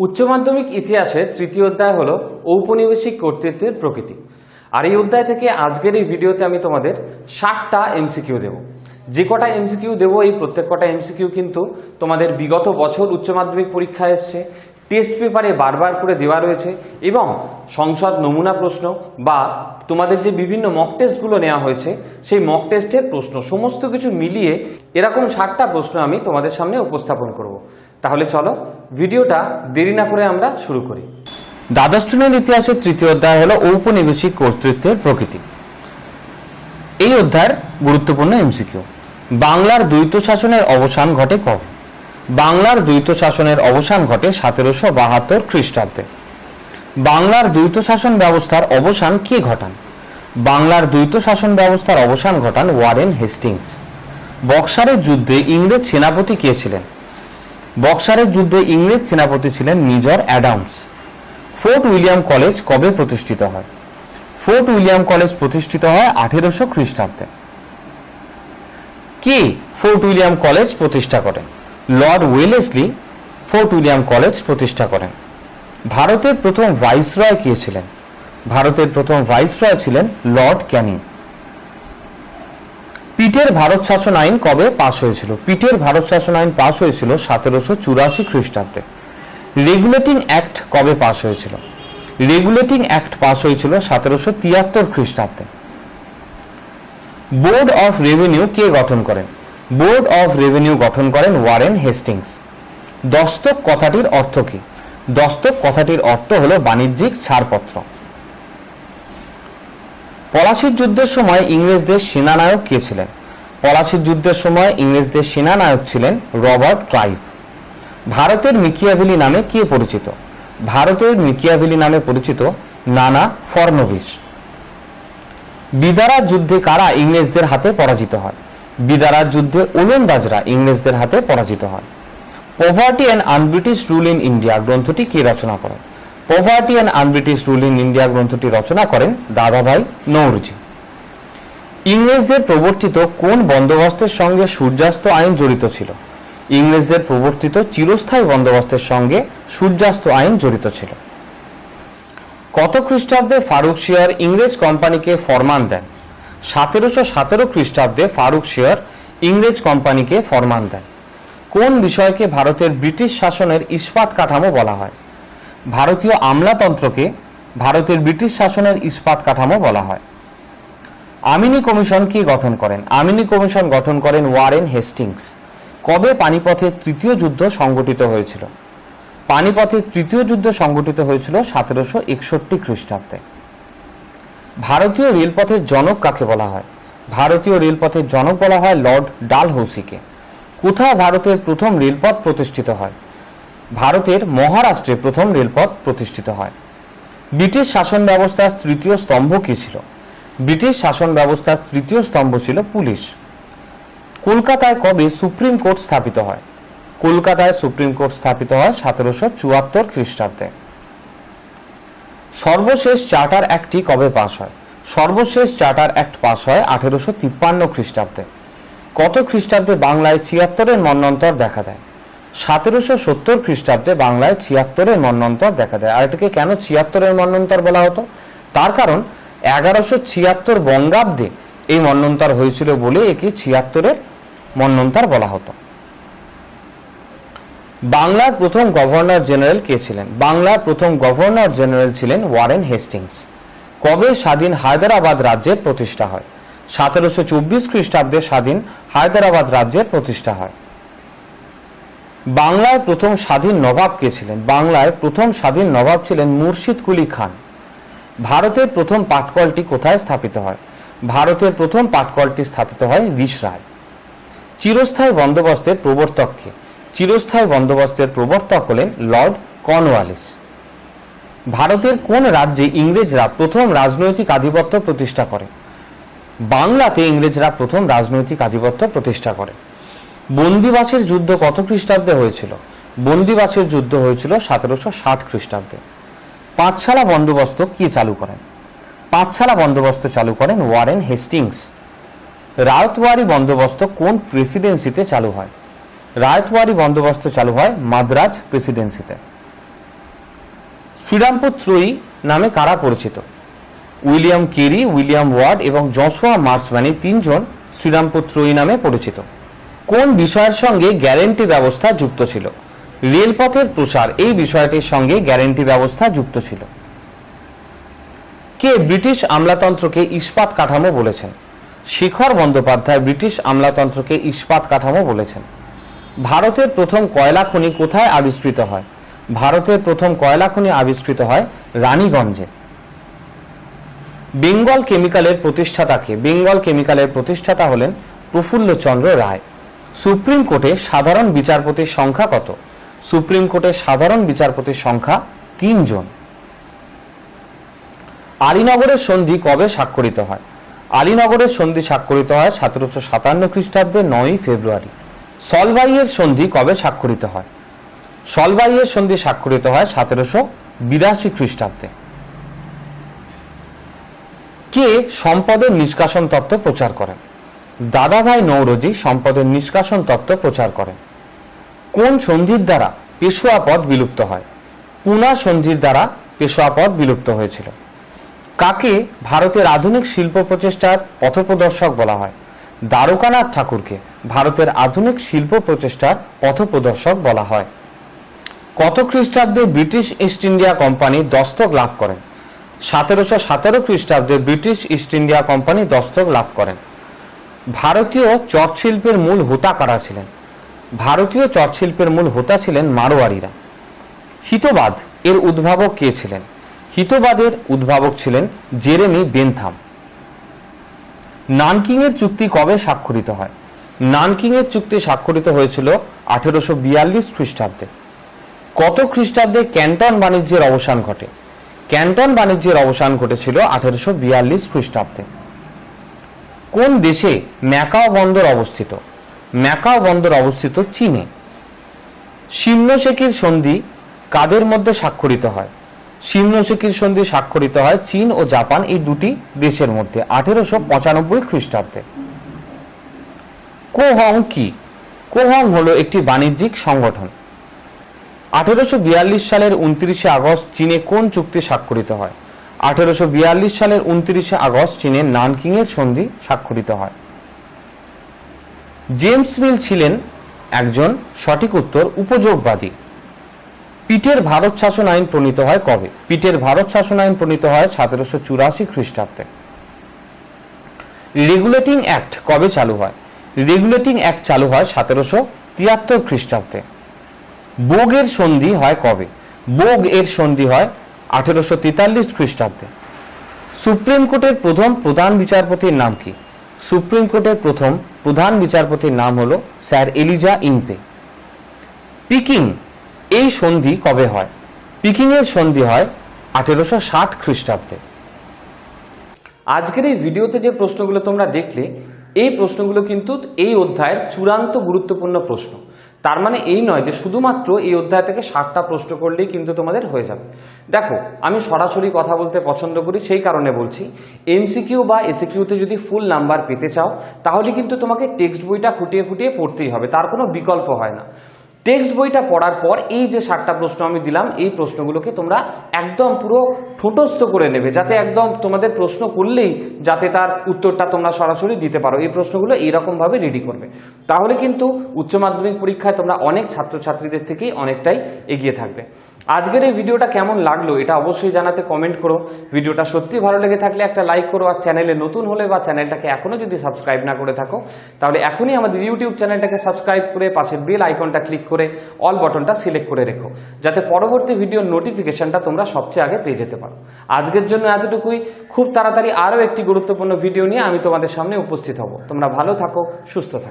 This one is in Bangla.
উচ্চ মাধ্যমিক ইতিহাসের তৃতীয় অধ্যায় হলো ঔপনিবেশিক কর্তৃত্বের প্রকৃতি। আর এই অধ্যায় থেকে আজকের এই ভিডিওতে আমি তোমাদের 60টা এমসিকিউ দেব। যে কটা এমসিকিউ দেব এই প্রত্যেক কটা এমসিকিউ কিন্তু তোমাদের বিগত বছর উচ্চ মাধ্যমিক পরীক্ষায় এসছে, টেস্ট পেপারে বারবার করে দেওয়া রয়েছে এবং সংসদ নমুনা প্রশ্ন বা তোমাদের যে বিভিন্ন মক টেস্টগুলো নেওয়া হয়েছে সেই মক টেস্টের প্রশ্ন সমস্ত কিছু মিলিয়ে এরকম 60টা প্রশ্ন আমি তোমাদের সামনে উপস্থাপন করব। তাহলে চলো ভিডিওটা দেরি না করে আমরা শুরু করি। দ্বাদশ শ্রেণীর ইতিহাসের তৃতীয় অধ্যায় হলো ঔপনিবেশিক কর্তৃত্বের প্রকৃতি। এই অধ্যায়ের গুরুত্বপূর্ণ এমসিকিউ। বাংলার দ্বৈত শাসনের অবসান ঘটে কবে? বাংলার দ্বৈত শাসনের অবসান ঘটে 1772 খ্রিস্টাব্দে। বাংলার দ্বৈত শাসন ব্যবস্থার অবসান কে ঘটান? বাংলার দ্বৈত শাসন ব্যবস্থার অবসান ঘটান ওয়ারেন হেস্টিংস। বক্সারের যুদ্ধে ইংরেজ সেনাপতি কে ছিলেন? বক্সারের যুদ্ধে ইংরেজ সেনাপতি ছিলেন major Adams. Fort William college কবে প্রতিষ্ঠিত হয়? ফোর্ট উইলিয়াম কলেজ প্রতিষ্ঠিত হয় 1800 খ্রিস্টাব্দে। কে ফোর্ট উইলিয়াম কলেজ প্রতিষ্ঠা করেন? Lord Wellesley fort William college প্রতিষ্ঠা করেন। ভারতের প্রথম ভাইসরয় কে ছিলেন? ভারতের প্রথম ভাইসরয় ছিলেন লর্ড ক্যানিং। পিটের ভারত শাসন আইন কবে পাশ হয়েছিল? পিটের ভারত শাসন আইন পাশ হয়েছিল 1784 খ্রিস্টাব্দে। রেগুলেটিং অ্যাক্ট কবে পাশ হয়েছিল? রেগুলেটিং অ্যাক্ট পাশ হয়েছিল 1773 খ্রিস্টাব্দে। বোর্ড অফ রেভিনিউ কে গঠন করেন? বোর্ড অফ রেভিনিউ গঠন করেন ওয়ারেন হেস্টিংস। দস্তক কথাটির অর্থ কি? দস্তক কথাটির অর্থ হলো বাণিজ্যিক ছাড়পত্র। পলাশির যুদ্ধের সময় ইংরেজদের সেনানায়ক কে ছিলেন? পলাশির যুদ্ধের সময় ইংরেজদের সেনানায়ক ছিলেন রবার্ট ক্লাইভ। ভারতের মিকিয়াভেলি নামে কে পরিচিত? ভারতের মিকিয়াভেলি নামে পরিচিত নানা ফড়নবিস। বিদারার যুদ্ধে কারা ইংরেজদের হাতে পরাজিত হয়? বিদারার যুদ্ধে ওলন্দাজরা ইংরেজদের হাতে পরাজিত হয়। Poverty and un-British rule in India গ্রন্থটি কে রচনা করেন? Poverty and un-British rule in India গ্রন্থটি রচনা করেন দাদাভাই নওরোজি। ইংরেজদের প্রবর্তিত কোন বন্দোবস্তের সঙ্গে সূর্যাস্ত আইন জড়িত ছিল? ইংরেজদের প্রবর্তিত চিরস্থায়ী বন্দোবস্তের সঙ্গে সূর্যাস্ত আইন জড়িত ছিল। কত খ্রিস্টাব্দে ফারুকশিয়ার ইংরেজ কোম্পানিকে ফরমান দেন? 1717 খ্রিস্টাব্দে ফারুকশিয়ার ইংরেজ কোম্পানিকে ফরমান দেন। কোন বিষয়কে ভারতের ব্রিটিশ শাসনের ইস্পাত কাঠামো বলা হয়? ভারতীয় আমলাতন্ত্রকে ভারতের ব্রিটিশ শাসনের ইস্পাত কাঠামো বলা হয়। আমিনি কমিশন কে গঠন করেন? আমিনি কমিশন গঠন করেন ওয়ারেন হেস্টিংস। কবে পানিপথের তৃতীয় যুদ্ধ সংগঠিত হয়েছিল? পানিপথের তৃতীয় যুদ্ধ সংগঠিত হয়েছিল 1761 খ্রিস্টাব্দে। ভারতীয় রেলপথের জনক কাকে বলা হয়? ভারতীয় রেলপথের জনক বলা হয় লর্ড ডালহৌসিকে। কোথায় ভারতের প্রথম রেলপথ প্রতিষ্ঠিত হয়? ভারতের মহারাষ্ট্রে প্রথম রেলপথ প্রতিষ্ঠিত হয়। ব্রিটিশ শাসন ব্যবস্থার তৃতীয় স্তম্ভ কি ছিল? ব্রিটিশ শাসন ব্যবস্থার তৃতীয় স্তম্ভ ছিল পুলিশ। কলকাতায় কবে সুপ্রিম কোর্ট স্থাপিত হয়? কলকাতায় সুপ্রিম কোর্ট স্থাপিত হয় 1774 খ্রিস্টাব্দে। সর্বশেষ চার্টার অ্যাক্টটি কবে পাস হয়? সর্বশেষ চার্টার অ্যাক্ট পাস হয় 1853 খ্রিস্টাব্দে। কত খ্রিস্টাব্দে বাংলায় 76-এর মন্বন্তর দেখা দেয়? 1770 খ্রিস্টাব্দে বাংলায় 76-এর মন্বন্তর দেখা দেয়। আর এটাকে কেন 76-এর মন্বন্তর বলা হতো? তার কারণ 1176 বঙ্গাব্দে এই মন্বন্তর হয়েছিল বলে একে 76-এর মন্বন্তর বলা হতো। বাংলার প্রথম গভর্নর জেনারেল কে ছিলেন? বাংলার প্রথম গভর্নর জেনারেল ছিলেন ওয়ারেন হেস্টিংস। কবে স্বাধীন হায়দ্রাবাদ রাজ্যের প্রতিষ্ঠা হয়? 1724 খ্রিস্টাব্দে স্বাধীন হায়দ্রাবাদ রাজ্যের প্রতিষ্ঠা হয়। বাংলার প্রথম স্বাধীন নবাব কে ছিলেন? বাংলায় প্রথম স্বাধীন নবাব ছিলেন মুর্শিদ কুলি খান। ভারতের প্রথম পাটকলটি কোথায় স্থাপিত হয়? ভারতের প্রথম পাটকলটি স্থাপিত হয় রিষড়ায়। চিরস্থায়ী বন্দোবস্তের প্রবর্তক কে? চিরস্থায়ী বন্দোবস্তের প্রবর্তক হলেন লর্ড কর্নওয়ালিস। ভারতের কোন রাজ্যে ইংরেজরা প্রথম রাজনৈতিক আধিপত্য প্রতিষ্ঠা করে? বাংলাতে ইংরেজরা প্রথম রাজনৈতিক আধিপত্য প্রতিষ্ঠা করে। বন্দিবাসের যুদ্ধ কত খ্রিস্টাব্দে হয়েছিল? বন্দিবাসের যুদ্ধ হয়েছিল 1760 খ্রিস্টাব্দে। পাঁচশালা বন্দোবস্ত কে চালু করেন? পাঁচশালা বন্দোবস্ত চালু করেন ওয়ারেন হেস্টিংস। রায়তওয়ারি বন্দোবস্ত কোন প্রেসিডেন্সিতে চালু হয়? রায়তওয়ারি বন্দোবস্ত চালু হয় মাদ্রাজ প্রেসিডেন্সিতে। শ্রীরামপুর ত্রয়ী নামে কারা পরিচিত? উইলিয়াম কেরি, উইলিয়াম ওয়ার্ড এবং জসুয়া মার্সম্যান এই তিনজন শ্রীরামপুর ত্রয়ী নামে পরিচিত। কোন বিষয়ের সঙ্গে গ্যারেন্টি ব্যবস্থা যুক্ত ছিল? রেলপথের প্রসার এই বিষয়টির সঙ্গে গ্যারেন্টি ব্যবস্থা যুক্ত ছিল। কে ব্রিটিশ আমলাতন্ত্রকে ইস্পাত কাঠামো বলেছেন? শেখর বন্দ্যোপাধ্যায় ব্রিটিশ আমলাতন্ত্রকে ইস্পাত কাঠামো বলেছেন। ভারতের প্রথম কয়লা খনি কোথায় আবিষ্কৃত হয়? ভারতের প্রথম কয়লা খনি আবিষ্কৃত হয় রানীগঞ্জে। বেঙ্গল কেমিক্যালের প্রতিষ্ঠাতা কে? বেঙ্গল কেমিক্যালের প্রতিষ্ঠাতা হলেন প্রফুল্লচন্দ্র রায়। সুপ্রিম কোর্টে সাধারণ বিচারপতির সংখ্যা কত? সুপ্রিম কোর্টে সাধারণ বিচারপতির সংখ্যা 3 জন। আলীনগরের সন্ধি কবে স্বাক্ষরিত হয়? আলীনগরের সন্ধি স্বাক্ষরিত হয় 1757 খ্রিস্টাব্দে 9 ফেব্রুয়ারি। সলবাইয়ের সন্ধি কবে স্বাক্ষরিত হয়? সলবাইয়ের সন্ধি স্বাক্ষরিত হয় 1782 খ্রিস্টাব্দে। কে সম্পদের নিষ্কাশন তত্ত্ব প্রচার করেন? দাদাভাই নওরোজি সম্পদের নিষ্কাশন তত্ত্ব প্রচার করেন। কোন সন্ধির দ্বারা পেশোয়া পদ বিলুপ্ত হয়? পুনা সন্ধির দ্বারা পেশোয়া পদ বিলুপ্ত হয়েছিল। কাকে ভারতের আধুনিক শিল্প প্রচেষ্টার পথপ্রদর্শক বলা হয়? দ্বারকানাথ ঠাকুরকে ভারতের আধুনিক শিল্প প্রচেষ্টার পথপ্রদর্শক বলা হয়। কত খ্রিস্টাব্দে ব্রিটিশ ইস্ট ইন্ডিয়া কোম্পানি দস্তক লাভ করেন? 1717 খ্রিস্টাব্দে ব্রিটিশ ইস্ট ইন্ডিয়া কোম্পানি দস্তক লাভ করেন। ভারতীয় চট শিল্পের মূল হোতা কারা ছিলেন? ভারতীয় চট শিল্পের মূল হোতা ছিলেন মারোয়ারিরা। হিতবাদ এর উদ্ভাবক কে ছিলেন? হিতবাদের উদ্ভাবক ছিলেন জেরেমি বেনথাম। নানকিং এর চুক্তি কবে স্বাক্ষরিত হয়? নানকিং এর চুক্তি স্বাক্ষরিত হয়েছিল 1842 খ্রিস্টাব্দে। কত খ্রিস্টাব্দে ক্যান্টন বাণিজ্যের অবসান ঘটে? ক্যান্টন বাণিজ্যের অবসান ঘটেছিল 1842 খ্রিস্টাব্দে। কোন দেশে ম্যাকাও বন্দর অবস্থিত? ম্যাকাও বন্দর অবস্থিত চীনে। শিমনোসেকির সন্ধি কাদের মধ্যে স্বাক্ষরিত হয়? শিমনোসেকির সন্ধি স্বাক্ষরিত হয় চীন ও জাপান এই দুটি দেশের মধ্যে 1895 খ্রিস্টাব্দে। কোহং কি? কোহং হলো একটি বাণিজ্যিক সংগঠন। 1842 সালের 29 আগস্ট চীনে কোন চুক্তি স্বাক্ষরিত হয়? 1842 সালের 29 আগস্ট চীনে নানকিং এর সন্ধি স্বাক্ষরিত হয়। জেমস মিল ছিলেন একজন সঠিক উত্তর উপযোগবাদী। পিটের ভারত শাসন আইন প্রণীত হয় কবে? পিটের ভারত শাসন আইন প্রণীত হয় 1784 খ্রিস্টাব্দে। রেগুলেটিং অ্যাক্ট কবে চালু হয়? রেগুলেটিং অ্যাক্ট চালু হয় 1773 খ্রিস্টাব্দে। বোগ এর সন্ধি হয় কবে? বোগ এর সন্ধি হয় 1843 খ্রিস্টাব্দে। সুপ্রিম কোর্টের প্রথম প্রধান বিচারপতির নাম কি? সুপ্রিম কোর্টের প্রথম প্রধান বিচারপতির নাম হলো স্যার এলিজা ইম্পে। পিকিং এই সন্ধি কবে হয়? পিকিং এর সন্ধি হয় 1860 খ্রিস্টাব্দে। আজকের এই ভিডিওতে যে প্রশ্নগুলো তোমরা দেখলে এই প্রশ্নগুলো কিন্তু এই অধ্যায়ের চূড়ান্ত গুরুত্বপূর্ণ প্রশ্ন। তার মানে এই নয় যে শুধুমাত্র এই অধ্যায় থেকে 60টা প্রশ্ন করলেই কিন্তু তোমাদের হয়ে যাবে। দেখো, আমি সরাসরি কথা বলতে পছন্দ করি, সেই কারণে বলছি এমসিকিউ বা এসিকিউতে যদি ফুল নাম্বার পেতে চাও তাহলে কিন্তু তোমাকে টেক্সট বইটা খুঁটিয়ে খুঁটিয়ে পড়তেই হবে, তার কোনো বিকল্প হয় না। টেক্সট বইটা পড়ার পর এই যে 60টা প্রশ্ন আমি দিলাম এই প্রশ্নগুলোকে তোমরা একদম পুরো ঠোঁটস্থ করে নেবে, যাতে একদম তোমাদের প্রশ্ন করলেই যাতে তার উত্তরটা তোমরা সরাসরি দিতে পারো। এই প্রশ্নগুলো এইরকমভাবে রেডি করবে, তাহলে কিন্তু উচ্চ মাধ্যমিক পরীক্ষায় তোমরা অনেক ছাত্রছাত্রীদের থেকেই অনেকটাই এগিয়ে থাকবে। আজকের এই ভিডিওটা কেমন লাগলো এটা অবশ্যই জানাতে কমেন্ট করো। ভিডিওটা সত্যি ভালো লেগে থাকলে একটা লাইক করো, আর চ্যানেলে নতুন হলে বা চ্যানেলটাকে এখনো যদি সাবস্ক্রাইব না করে থাকো তাহলে এখনই আমাদের ইউটিউব চ্যানেলটাকে সাবস্ক্রাইব করে পাশের বেল আইকনটা ক্লিক করে অল বাটনটা সিলেক্ট করে রেখো, যাতে পরবর্তী ভিডিওর নোটিফিকেশনটা তোমরা সবচেয়ে আগে পেয়ে যেতে পারো। আজকের জন্য এতটুকুই। খুব তাড়াতাড়ি আরও একটি গুরুত্বপূর্ণ ভিডিও নিয়ে আমি তোমাদের সামনে উপস্থিত হব। তোমরা ভালো থাকো, সুস্থ থাকো।